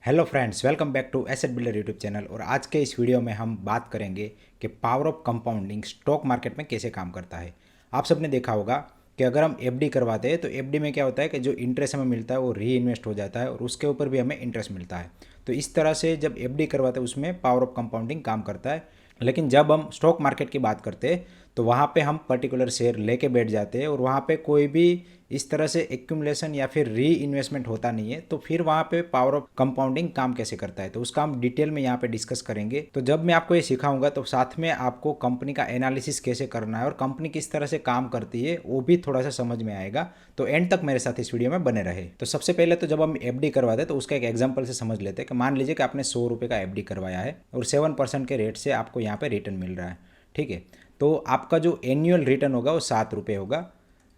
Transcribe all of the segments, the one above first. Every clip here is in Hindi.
Hello friends, welcome back to asset builder YouTube channel. और आज के इस वीडियो में हम बात करेंगे कि power of compounding stock market में कैसे काम करता है। आप सबने देखा होगा कि अगर हम एफडी करवाते हैं तो एफडी में क्या होता है कि जो इंटरेस्ट हमें मिलता है वो री इन्वेस्ट हो जाता है और उसके ऊपर भी हमें इंटरेस्ट मिलता है। तो इस तरह से जब एफडी करवाते हैं उसमें पावर ऑफ कंपाउंडिंग काम करता है। लेकिन जब हम स्टॉक मार्केट की बात करते हैं तो वहाँ पे हम पर्टिकुलर शेयर लेके बैठ जाते हैं और वहाँ पे कोई भी इस तरह से एक्यूमुलेशन या फिर री इन्वेस्टमेंट होता नहीं है। तो फिर वहाँ पे पावर ऑफ कंपाउंडिंग काम कैसे करता है तो उसका हम डिटेल में यहाँ पे डिस्कस करेंगे। तो जब मैं आपको ये सिखाऊंगा तो साथ में आपको कंपनी का एनालिसिस कैसे करना है और कंपनी किस तरह से काम करती है वो भी थोड़ा सा समझ में आएगा। तो एंड तक मेरे साथ इस वीडियो में बने रहे। तो सबसे पहले तो जब हम एफडी करवाते हैं तो उसका एक एग्जाम्पल से समझ लेते हैं कि मान लीजिए कि आपने 100 रुपये का एफडी करवाया है और 7% के रेट से आपको यहाँ पे रिटर्न मिल रहा है। ठीक है, तो आपका जो एनुअल रिटर्न होगा वो 7 रुपये होगा।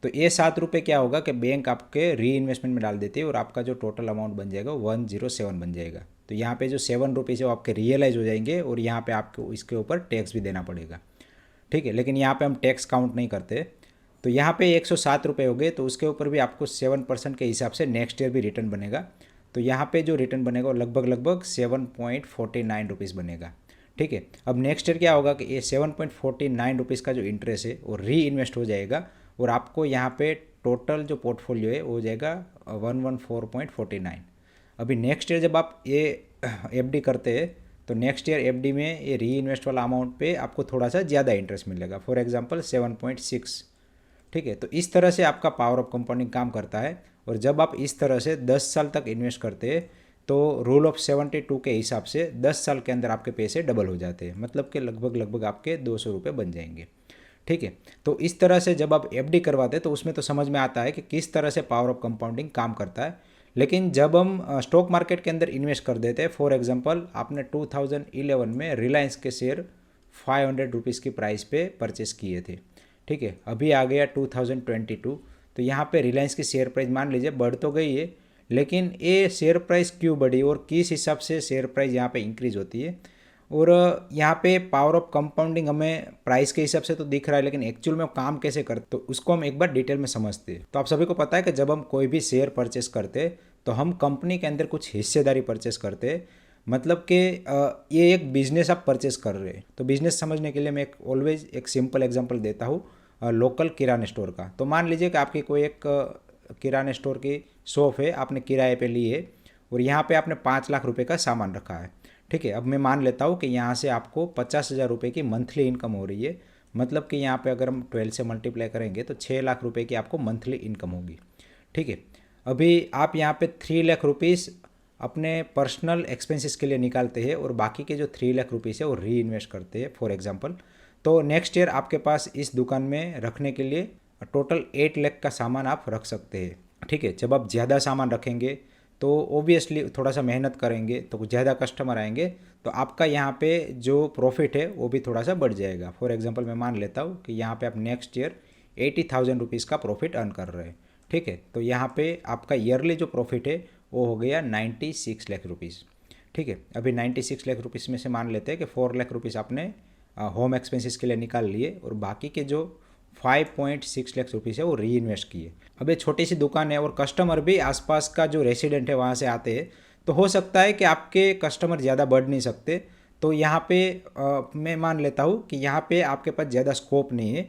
तो ये 7 रुपये क्या होगा कि बैंक आपके री इन्वेस्टमेंट में डाल देती है और आपका जो टोटल अमाउंट बन जाएगा वो 107 बन जाएगा। तो यहाँ पे जो 7 रुपीज़ है वो आपके रियलाइज हो जाएंगे और यहाँ पे आपको इसके ऊपर टैक्स भी देना पड़ेगा। ठीक है, लेकिन यहाँ पे हम टैक्स काउंट नहीं करते। तो यहाँ पे 107 रुपये हो गए तो उसके ऊपर भी आपको 7% के हिसाब से नेक्स्ट ईयर भी रिटर्न बनेगा। तो यहाँ पे जो रिटर्न बनेगा वो लगभग लगभग 7.49 रुपीज़ बनेगा। ठीक है, अब नेक्स्ट ईयर क्या होगा कि ये 7.49 रुपीज़ का जो इंटरेस्ट है वो री इन्वेस्ट हो जाएगा और आपको यहाँ पे टोटल जो पोर्टफोलियो है वो हो जाएगा 114.49। अभी नेक्स्ट ईयर जब आप ये एफडी करते हैं तो नेक्स्ट ईयर एफडी में ये री इन्वेस्ट वाला अमाउंट पे आपको थोड़ा सा ज़्यादा इंटरेस्ट मिलेगा, फॉर एग्जांपल 7.6। ठीक है, तो इस तरह से आपका पावर ऑफ कंपाउंडिंग काम करता है। और जब आप इस तरह से 10 साल तक इन्वेस्ट करते हैं तो रूल ऑफ 72 के हिसाब से 10 साल के अंदर आपके पैसे डबल हो जाते हैं, मतलब कि लगभग लगभग आपके 200 रुपये बन जाएंगे। ठीक है, तो इस तरह से जब आप एफडी करवाते हैं तो उसमें तो समझ में आता है कि किस तरह से पावर ऑफ कंपाउंडिंग काम करता है। लेकिन जब हम स्टॉक मार्केट के अंदर इन्वेस्ट कर देते हैं, फॉर एग्जांपल आपने 2011 में रिलायंस के शेयर 500 रुपीज़ की प्राइस पे परचेस किए थे। ठीक है, अभी आ गया 2022 तो यहाँ पे रिलायंस की शेयर प्राइस मान लीजिए बढ़ तो गई है, लेकिन ये शेयर प्राइस क्यों बढ़ी और किस हिसाब से शेयर प्राइस यहाँ पे इंक्रीज होती है। और यहाँ पे पावर ऑफ कंपाउंडिंग हमें प्राइस के हिसाब से तो दिख रहा है, लेकिन एक्चुअल में काम कैसे करते तो उसको हम एक बार डिटेल में समझते हैं। तो आप सभी को पता है कि जब हम कोई भी शेयर परचेस करते तो हम कंपनी के अंदर कुछ हिस्सेदारी परचेस करते हैं, मतलब कि ये एक बिजनेस आप परचेस कर रहे हैं। तो बिजनेस समझने के लिए मैं ऑलवेज एक सिंपल एग्जांपल देता हूँ लोकल किराने स्टोर का। तो मान लीजिए कि आपकी कोई एक किराने स्टोर की शॉप है, आपने किराए पे ली है और यहाँ पे आपने 5 लाख रुपए का सामान रखा है। ठीक है, अब मैं मान लेता हूँ कि यहाँ से आपको 50,000 रुपये की मंथली इनकम हो रही है, मतलब कि यहाँ पे अगर हम 12 से मल्टीप्लाई करेंगे तो 6 लाख रुपये की आपको मंथली इनकम होगी। ठीक है, अभी आप यहाँ पे 3 लाख रुपीज़ अपने पर्सनल एक्सपेंसेस के लिए निकालते हैं और बाकी के जो 3 लाख रुपीज़ है वो री इन्वेस्ट करते हैं फॉर एग्जांपल। तो नेक्स्ट ईयर आपके पास इस दुकान में रखने के लिए टोटल 8 लाख का सामान आप रख सकते हैं। ठीक है, जब आप ज़्यादा सामान रखेंगे तो ओबियसली थोड़ा सा मेहनत करेंगे तो ज़्यादा कस्टमर आएंगे, तो आपका यहाँ पे जो प्रॉफिट है वो भी थोड़ा सा बढ़ जाएगा। फॉर एग्जांपल मैं मान लेता हूँ कि यहाँ पे आप नेक्स्ट ईयर 80,000 रुपीज़ का प्रॉफिट अर्न कर रहे हैं। ठीक है, तो यहाँ पे आपका ईयरली जो प्रॉफिट है वो हो गया 96 लाख रुपीज़। ठीक है, अभी 96 लाख रुपीज़ में से मान लेते हैं कि 4 लाख रुपीज़ आपने होम एक्सपेंसेस के लिए निकाल लिए और बाकी के जो 5.6 लाख रुपीज़ है वो री इन्वेस्ट किए। अब ये छोटी सी दुकान है और कस्टमर भी आसपास का जो रेसिडेंट है वहाँ से आते हैं, तो हो सकता है कि आपके कस्टमर ज़्यादा बढ़ नहीं सकते। तो यहाँ पे मैं मान लेता हूँ कि यहाँ पे आपके पास ज़्यादा स्कोप नहीं है।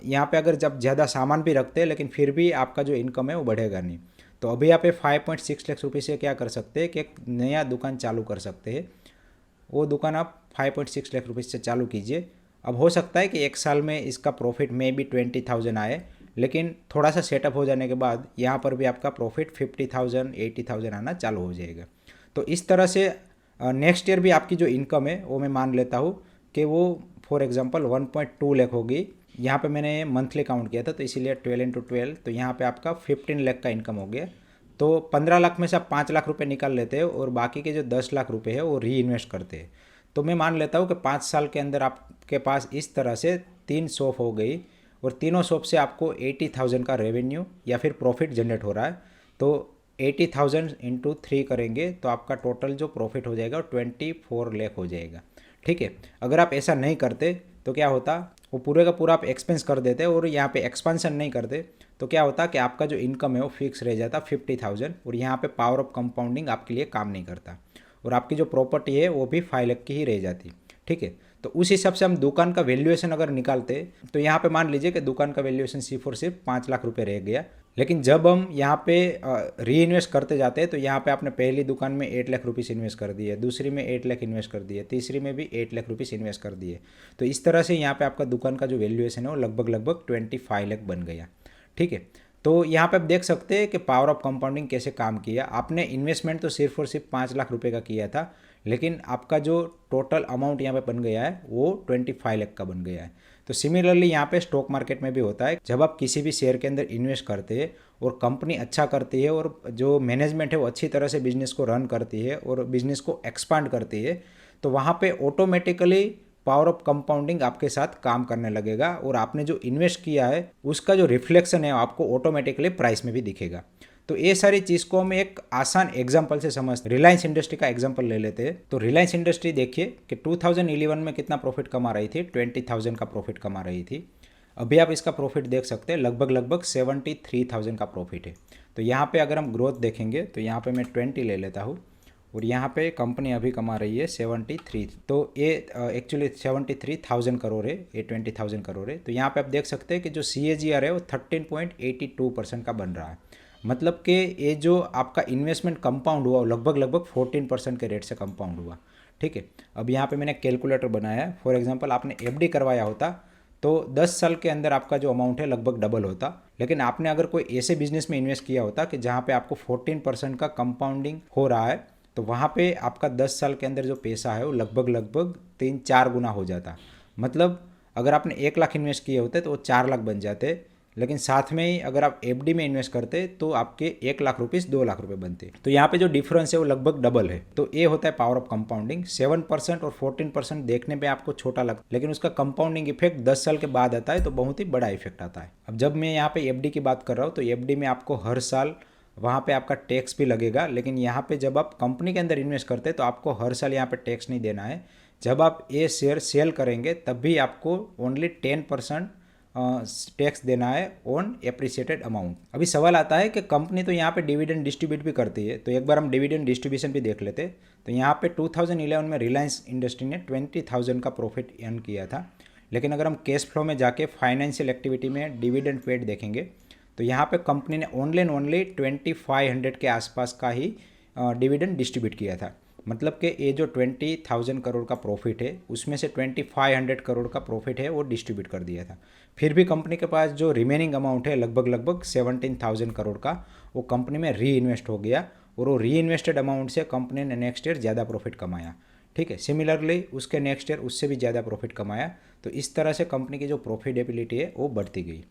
यहाँ पे अगर जब ज़्यादा सामान भी रखते हैं लेकिन फिर भी आपका जो इनकम है वो बढ़ेगा नहीं। तो अभी आप 5.6 लाख रुपये से क्या कर सकते हैं कि एक नया दुकान चालू कर सकते हैं। वो दुकान आप 5.6 लाख रुपये से चालू कीजिए। अब हो सकता है कि एक साल में इसका प्रॉफिट में भी 20,000 आए, लेकिन थोड़ा सा सेटअप हो जाने के बाद यहाँ पर भी आपका प्रॉफिट 50,000 80,000 आना चालू हो जाएगा। तो इस तरह से नेक्स्ट ईयर भी आपकी जो इनकम है वो मैं मान लेता हूँ कि वो फॉर एग्जांपल 1.2 लाख होगी। यहाँ पे मैंने मंथली काउंट किया था तो इसीलिए 12 इंटू 12, तो यहाँ पे आपका 15 लाख का इनकम हो गया। तो 15 लाख में से आप 5 लाख रुपए निकाल लेते हो और बाकी के जो 10 लाख रुपए है वो री इन्वेस्ट करते हैं। तो मैं मान लेता हूँ कि 5 साल के अंदर आपके पास इस तरह से 3 शॉप हो गई और तीनों शॉप से आपको 80,000 का रेवेन्यू या फिर प्रॉफिट जनरेट हो रहा है। तो 80,000 इंटू 3 करेंगे तो आपका टोटल जो प्रॉफिट हो जाएगा 24 लाख हो जाएगा। ठीक है, अगर आप ऐसा नहीं करते तो क्या होता, वो पूरे का पूरा आप एक्सपेंस कर देते और यहाँ पे एक्सपेंशन नहीं करते तो क्या होता कि आपका जो इनकम है वो फिक्स रह जाता 50,000 और यहाँ पे पावर ऑफ कंपाउंडिंग आपके लिए काम नहीं करता और आपकी जो प्रॉपर्टी है वो भी 5 लाख की ही रह जाती। ठीक है, तो उस हिसाब से हम दुकान का वैल्यूएशन अगर निकालते तो यहाँ पे मान लीजिए कि दुकान का वैल्यूएशन सिर्फ और सिर्फ 5 लाख रुपए रह गया। लेकिन जब हम यहाँ पे री इन्वेस्ट करते जाते हैं तो यहाँ पे आपने पहली दुकान में 8 लाख रुपीस इन्वेस्ट कर दिए, दूसरी में 8 लाख इन्वेस्ट कर दिए, तीसरी में भी 8 लाख रुपीस इन्वेस्ट कर दिए। तो इस तरह से यहाँ पे आपका दुकान का जो वैल्यूएशन है वो लगभग 25 लाख बन गया। ठीक है, तो यहाँ पे आप देख सकते हैं कि पावर ऑफ कंपाउंडिंग कैसे काम किया। आपने इन्वेस्टमेंट तो सिर्फ और सिर्फ 5 लाख रुपए का किया था, लेकिन आपका जो टोटल अमाउंट यहाँ पे बन गया है वो 25 लाख का बन गया है। तो सिमिलरली यहाँ पे स्टॉक मार्केट में भी होता है, जब आप किसी भी शेयर के अंदर इन्वेस्ट करते हैं और कंपनी अच्छा करती है और जो मैनेजमेंट है वो अच्छी तरह से बिजनेस को रन करती है और बिजनेस को एक्सपांड करती है, तो वहाँ पे ऑटोमेटिकली पावर ऑफ कंपाउंडिंग आपके साथ काम करने लगेगा और आपने जो इन्वेस्ट किया है उसका जो रिफ्लेक्शन है आपको ऑटोमेटिकली प्राइस में भी दिखेगा। तो ये सारी चीज़ को हम एक आसान एग्जांपल से समझते। रिलायंस इंडस्ट्री का एग्जांपल ले लेते हैं। तो रिलायंस इंडस्ट्री देखिए कि 2011 में कितना प्रॉफिट कमा रही थी, 20,000 का प्रॉफिट कमा रही थी। अभी आप इसका प्रॉफिट देख सकते हैं, लगभग 73,000 का प्रॉफिट है। तो यहाँ पे अगर हम ग्रोथ देखेंगे तो यहाँ पे मैं 20 ले लेता हूँ और यहाँ पे कंपनी अभी कमा रही है 73। तो ये एक्चुअली 73,000 करोड़ है, ये 20,000 करोड़ है। तो यहाँ पे आप देख सकते हैं कि जो CAGR है वो 13.82% का बन रहा है। मतलब कि ये जो आपका इन्वेस्टमेंट कंपाउंड हुआ लगभग 14% के रेट से कंपाउंड हुआ। ठीक है, अब यहाँ पे मैंने कैलकुलेटर बनाया है। फॉर एग्जांपल आपने FD करवाया होता तो 10 साल के अंदर आपका जो अमाउंट है लगभग डबल होता। लेकिन आपने अगर कोई ऐसे बिजनेस में इन्वेस्ट किया होता कि जहाँ पे आपको 14% का कंपाउंडिंग हो रहा है, तो वहाँ पे आपका 10 साल के अंदर जो पैसा है वो लगभग 3-4 गुना हो जाता। मतलब अगर आपने 1 लाख इन्वेस्ट किए होते तो वो 4 लाख बन जाते। लेकिन साथ में ही अगर आप FD में इन्वेस्ट करते तो आपके 1 लाख रुपीस 2 लाख रुपए बनते। तो यहाँ पे जो डिफरेंस है वो लगभग डबल है। तो ये होता है पावर ऑफ कंपाउंडिंग। 7% और 14% देखने पे आपको छोटा लगता है, लेकिन उसका कंपाउंडिंग इफेक्ट 10 साल के बाद आता है तो बहुत ही बड़ा इफेक्ट आता है। अब जब मैं यहाँ पे FD की बात कर रहा हूँ तो FD में आपको हर साल वहाँ पे आपका टैक्स भी लगेगा, लेकिन यहाँ पे जब आप कंपनी के अंदर इन्वेस्ट करते हैं तो आपको हर साल यहाँ पे टैक्स नहीं देना है। जब आप ये शेयर सेल करेंगे तब भी आपको ओनली 10% टैक्स देना है ऑन एप्रिसिएटेड अमाउंट। अभी सवाल आता है कि कंपनी तो यहाँ पे डिविडेंड डिस्ट्रीब्यूट भी करती है, तो एक बार हम डिविडेंड डिस्ट्रीब्यूशन भी देख लेते। तो यहाँ पे 2011 में रिलायंस इंडस्ट्री ने 20,000 का प्रॉफिट अर्न किया था। लेकिन अगर हम कैश फ्लो में जाके फाइनेंशियल एक्टिविटी में डिविडेंड पेड देखेंगे तो यहाँ पे कंपनी ने ओनली 2500 के आसपास का ही डिविडेंड डिस्ट्रीब्यूट किया था। मतलब कि ये जो 20,000 करोड़ का प्रॉफिट है उसमें से 2500 करोड़ का प्रॉफिट है वो डिस्ट्रीब्यूट कर दिया था। फिर भी कंपनी के पास जो रिमेनिंग अमाउंट है लगभग 17,000 करोड़ का, वो कंपनी में री इन्वेस्ट हो गया और वो री इन्वेस्टेड अमाउंट से कंपनी ने नेक्स्ट ईयर ज़्यादा प्रॉफिट कमाया। ठीक है, सिमिलरली उसके नेक्स्ट ईयर उससे भी ज़्यादा प्रॉफिट कमाया। तो इस तरह से कंपनी की जो प्रॉफिटेबिलिटी है वो बढ़ती गई।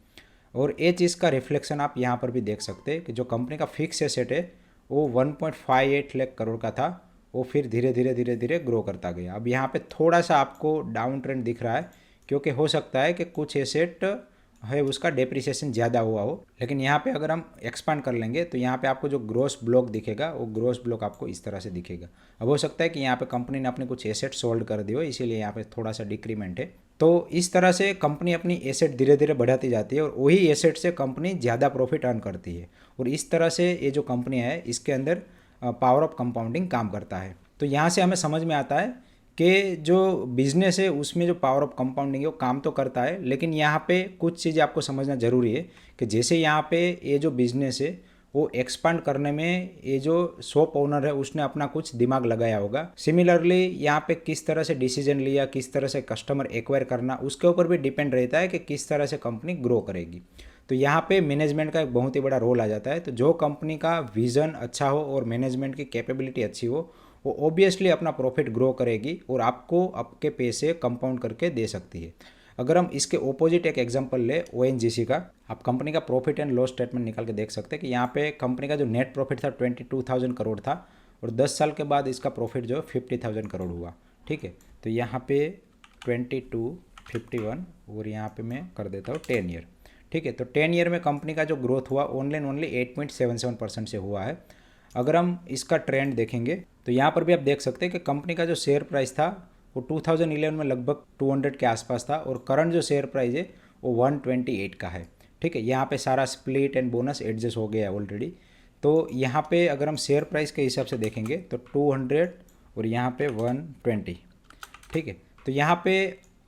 और ये चीज़ का रिफ्लेक्शन आप यहाँ पर भी देख सकते हैं कि जो कंपनी का फिक्स एसेट है वो 1.58 लाख करोड़ का था, वो फिर धीरे धीरे ग्रो करता गया। अब यहाँ पे थोड़ा सा आपको डाउन ट्रेंड दिख रहा है, क्योंकि हो सकता है कि कुछ एसेट है उसका डेप्रिसिएशन ज़्यादा हुआ हो। लेकिन यहाँ पे अगर हम एक्सपांड कर लेंगे तो यहाँ पे आपको जो ग्रोस ब्लॉक दिखेगा वो ग्रोस ब्लॉक आपको इस तरह से दिखेगा। अब हो सकता है कि यहाँ पे कंपनी ने अपने कुछ एसेट सोल्ड कर दिए हो, इसीलिए यहाँ पे थोड़ा सा डिक्रीमेंट है। तो इस तरह से कंपनी अपनी एसेट धीरे धीरे बढ़ाती जाती है और वही एसेट से कंपनी ज़्यादा प्रॉफिट अर्न करती है। और इस तरह से ये जो कंपनी है इसके अंदर पावर ऑफ कंपाउंडिंग काम करता है। तो यहाँ से हमें समझ में आता है कि जो बिजनेस है उसमें जो पावर ऑफ कंपाउंडिंग है वो काम तो करता है, लेकिन यहाँ पे कुछ चीज़ें आपको समझना ज़रूरी है कि जैसे यहाँ पे ये जो बिज़नेस है वो एक्सपांड करने में ये जो शॉप ओनर है उसने अपना कुछ दिमाग लगाया होगा। सिमिलरली यहाँ पे किस तरह से डिसीजन लिया, किस तरह से कस्टमर एक्वायर करना, उसके ऊपर भी डिपेंड रहता है कि किस तरह से कंपनी ग्रो करेगी। तो यहाँ पे मैनेजमेंट का एक बहुत ही बड़ा रोल आ जाता है। तो जो कंपनी का विज़न अच्छा हो और मैनेजमेंट की कैपेबिलिटी अच्छी हो वो ऑब्वियसली अपना प्रॉफिट ग्रो करेगी और आपको आपके पैसे कंपाउंड करके दे सकती है। अगर हम इसके ओपोजिट एक एग्जांपल ले ONGC का, आप कंपनी का प्रॉफिट एंड लॉस स्टेटमेंट निकाल के देख सकते हैं कि यहाँ पे कंपनी का जो नेट प्रॉफिट था 22,000 करोड़ था और 10 साल के बाद इसका प्रॉफिट जो 50,000 करोड़ हुआ। ठीक है, तो यहाँ पे 22, 51 और यहाँ पे मैं कर देता हूँ 10 ईयर। ठीक है, तो 10 ईयर में कंपनी का जो ग्रोथ हुआ ओनली 8.77% से हुआ है। अगर हम इसका ट्रेंड देखेंगे तो यहाँ पर भी आप देख सकते हैं कि कंपनी का जो शेयर प्राइस था वो 2011 में लगभग 200 के आसपास था और करंट जो शेयर प्राइस है वो 128 का है। ठीक है, यहाँ पे सारा स्प्लिट एंड बोनस एडजस्ट हो गया है ऑलरेडी। तो यहाँ पे अगर हम शेयर प्राइस के हिसाब से देखेंगे तो 200 और यहाँ पे 120, ठीक है। तो यहाँ पे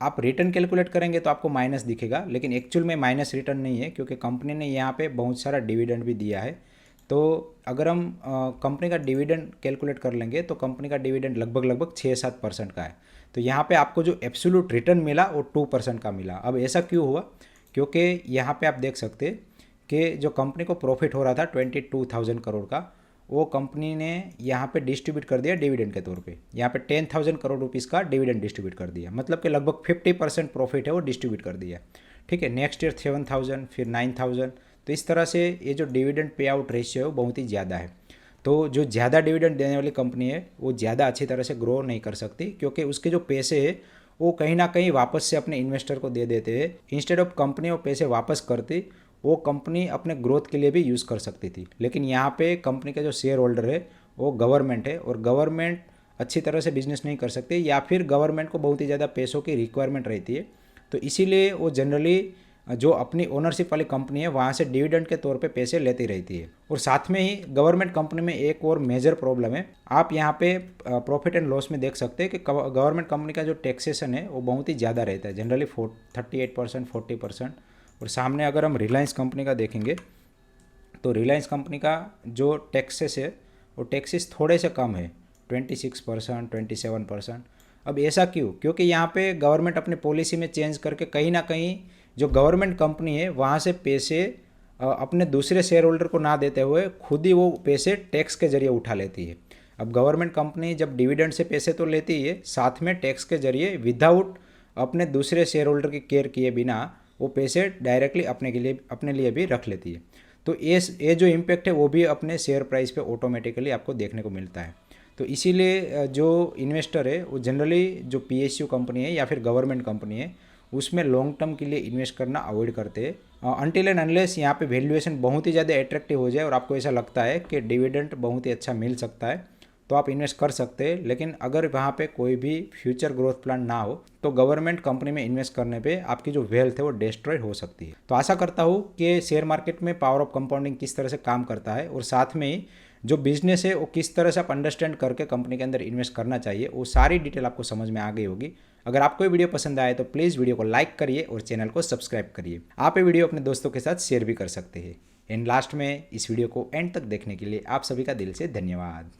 आप रिटर्न कैलकुलेट करेंगे तो आपको माइनस दिखेगा, लेकिन एक्चुअल में माइनस रिटर्न नहीं है, क्योंकि कंपनी ने यहाँ पे बहुत सारा डिविडेंड भी दिया है। तो अगर हम कंपनी का डिविडेंड कैलकुलेट कर लेंगे तो कंपनी का डिविडेंड लगभग 6-7% का है। तो यहाँ पे आपको जो एब्सोल्यूट रिटर्न मिला वो 2% का मिला। अब ऐसा क्यों हुआ? क्योंकि यहाँ पे आप देख सकते कि जो कंपनी को प्रॉफिट हो रहा था 22,000 करोड़ का, वो कंपनी ने यहाँ पे डिस्ट्रीब्यूट कर दिया डिविडेंड के तौर पे। यहाँ पे 10,000 करोड़ रुपीज़ का डिविडेंड डिस्ट्रीब्यूट कर दिया, मतलब कि लगभग 50% प्रॉफिट है वो डिस्ट्रीब्यूट कर दिया, ठीक है। नेक्स्ट ईयर 7,000, फिर 9,000। तो इस तरह से ये जो डिविडेंड पे आउट रेशियो है वो बहुत ही ज़्यादा है। तो जो ज़्यादा डिविडेंड देने वाली कंपनी है वो ज़्यादा अच्छी तरह से ग्रो नहीं कर सकती, क्योंकि उसके जो पैसे है वो कहीं ना कहीं वापस से अपने इन्वेस्टर को दे देते हैं। इंस्टेड ऑफ कंपनी वो पैसे वापस करती, वो कंपनी अपने ग्रोथ के लिए भी यूज़ कर सकती थी। लेकिन यहाँ पे कंपनी का जो शेयर होल्डर है वो गवर्नमेंट है, और गवर्नमेंट अच्छी तरह से बिजनेस नहीं कर सकती, या फिर गवर्नमेंट को बहुत ही ज़्यादा पैसों की रिक्वायरमेंट रहती है। तो इसीलिए वो जनरली जो अपनी ओनरशिप वाली कंपनी है वहाँ से डिविडेंड के तौर पे पैसे लेती रहती है। और साथ में ही गवर्नमेंट कंपनी में एक और मेजर प्रॉब्लम है, आप यहाँ पे प्रॉफिट एंड लॉस में देख सकते हैं कि गवर्नमेंट कंपनी का जो टैक्सेशन है वो बहुत ही ज़्यादा रहता है, जनरली 38%, 40%। और सामने अगर हम रिलायंस कंपनी का देखेंगे तो रिलायंस कंपनी का जो टैक्सेस है वो टैक्सेस थोड़े से कम है, 26%, 27%। अब ऐसा क्यों? क्योंकि यहाँ पे गवर्नमेंट अपनी पॉलिसी में चेंज करके कहीं ना कहीं जो गवर्नमेंट कंपनी है वहाँ से पैसे अपने दूसरे शेयर होल्डर को ना देते हुए खुद ही वो पैसे टैक्स के जरिए उठा लेती है। अब गवर्नमेंट कंपनी जब डिविडेंड से पैसे तो लेती है, साथ में टैक्स के जरिए विदाउट अपने दूसरे शेयर होल्डर की केयर किए बिना वो पैसे डायरेक्टली अपने लिए भी रख लेती है। तो ये जो इम्पैक्ट है वो भी अपने शेयर प्राइस पे ऑटोमेटिकली आपको देखने को मिलता है। तो इसीलिए जो इन्वेस्टर है वो जनरली जो पीएसयू कंपनी है या फिर गवर्नमेंट कंपनी है उसमें लॉन्ग टर्म के लिए इन्वेस्ट करना अवॉइड करते हैं, अनटिल एंड अनलेस यहाँ पे वैल्यूएशन बहुत ही ज़्यादा अट्रैक्टिव हो जाए और आपको ऐसा लगता है कि डिविडेंड बहुत ही अच्छा मिल सकता है तो आप इन्वेस्ट कर सकते हैं। लेकिन अगर वहाँ पे कोई भी फ्यूचर ग्रोथ प्लान ना हो तो गवर्नमेंट कंपनी में इन्वेस्ट करने पे आपकी जो वेल्थ है वो डिस्ट्रॉय हो सकती है। तो आशा करता हूँ कि शेयर मार्केट में पावर ऑफ कंपाउंडिंग किस तरह से काम करता है, और साथ में ही जो बिजनेस है वो किस तरह से आप अंडरस्टैंड करके कंपनी के अंदर इन्वेस्ट करना चाहिए, वो सारी डिटेल आपको समझ में आ गई होगी। अगर आपको ये वीडियो पसंद आए तो प्लीज़ वीडियो को लाइक करिए और चैनल को सब्सक्राइब करिए। आप ये वीडियो अपने दोस्तों के साथ शेयर भी कर सकते हैं। एंड लास्ट में इस वीडियो को एंड तक देखने के लिए आप सभी का दिल से धन्यवाद।